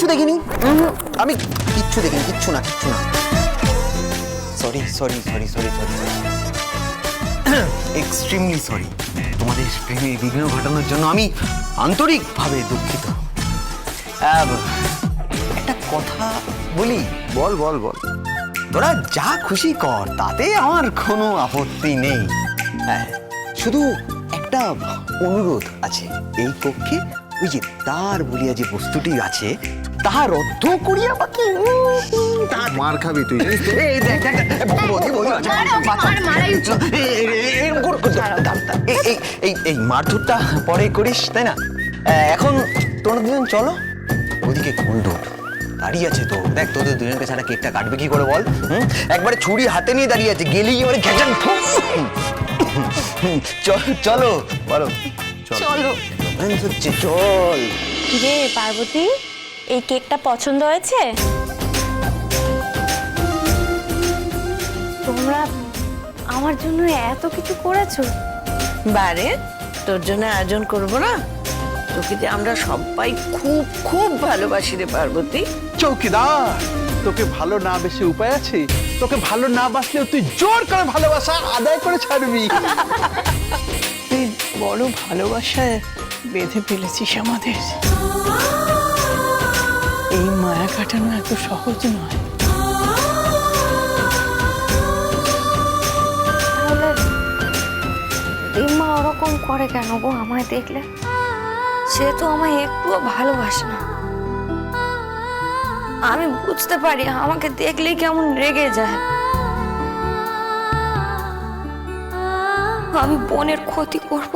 কিচ্ছু দেখিনি, আমি কিচ্ছু দেখিনি, কিচ্ছু না। Sorry sorry sorry sorry sorry extremely sorry. তোমাদের প্রেমে বিঘ্ন ঘটানোর জন্য আমি আন্তরিকভাবে দুঃখিত। একটা কথা বলি। বল বল বল। তোরা যা খুশি কর, তাতে আমার কোনো আপত্তি নেই। হ্যাঁ, শুধু একটা অনুরোধ আছে। এই কক্ষে ওই যে তার বলিয়া যে বস্তুটি আছে, তাহা রদ্ধ করিয়া বাকি মার খাবি তুই। এই দেখ দেখ এই মারধরটা পরে করিস, তাই না? এখন তোরা দুজন চলো, ওদিকে গোলডোর দাঁড়িয়ে আছে তো। দেখ, তোদের দুজনকে ছাড়া কেকটা কাটবে কি করে বল? একবারে ছুরি হাতে নিয়ে দাঁড়িয়ে আছে, গেলেই এবারে ঘেঁচান। চলো বলো। চলো। চল। রে পার্বতী, এই কেকটা পছন্দ হয়েছে? তোমরা আমার জন্য এত কিছু করেছো। বারে, তোর জন্য আয়োজন করব না? তোকে যে আমরা সবাই খুব খুব ভালোবাসি রে পার্বতী। চৌকিদার, তোকে ভালো না বেশি উপায় আছে? তোকে ভালো না বাসলেও তুই জোর করে ভালোবাসা আদায় করে ছাড়বি। তুই বড় ভালোবাসায় বেঁধে ফেলেছিস আমাদের। এই মায়া কাটানো এত সহজ নয়। তাহলে রিম্মা ওরকম করে কেন গো আমায় দেখলে? সে তো আমায় একটুও ভালোবাসে না। আমি বুঝতে পারি, আমাকে দেখলেই কেমন রেগে যায়। আমি বোনের ক্ষতি করব,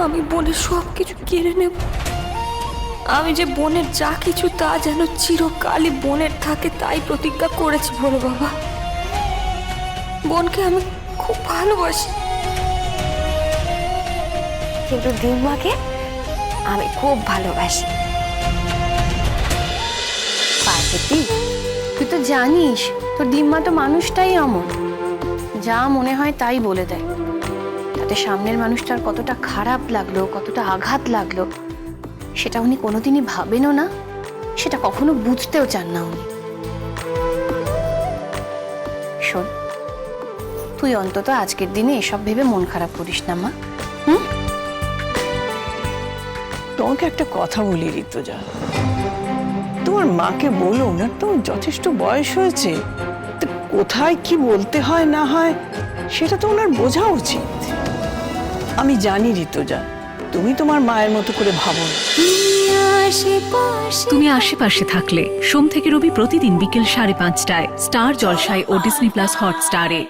আমি বোনের সব কিছু কেড়ে নেব। আমি যে বোনের যা কিছু তা যেন চিরকালই বোনের থাকে, তাই প্রতিজ্ঞা করেছি বলো বাবা। বোনকে আমি খুব ভালোবাসি, কিন্তু দিম্মাকে আমি খুব ভালোবাসি। পার্বতী, তুই তো জানিস তোর দিম্মা তো মানুষটাই এমন, যা মনে হয় তাই বলে দেয়। তাতে সামনের মানুষটার কতটা খারাপ লাগলো, কতটা আঘাত লাগলো, সেটা উনি কোনোদিনই ভাবেনও না, সেটা কখনো বুঝতেও চান না উনি। শোন, তুই অন্তত আজকের দিনে এসব ভেবে মন খারাপ করিস না মা। তোমাকে একটা কথা বলি ঋতুজা, তোমার মাকে বলো না, তোমার যথেষ্ট বয়স হয়েছে, তো কোথায় কি বলতে হয় না হয় সেটা তো ওনার বোঝা উচিত। আমি জানি ঋতুজা, তুমি তোমার মায়ের মতো করে ভাবো না। তুমি আশেপাশে থাকলে সোম থেকে রবি প্রতিদিন বিকেল 5:30টায় স্টার জলসায় ও ডিজনি প্লাস হটস্টারে।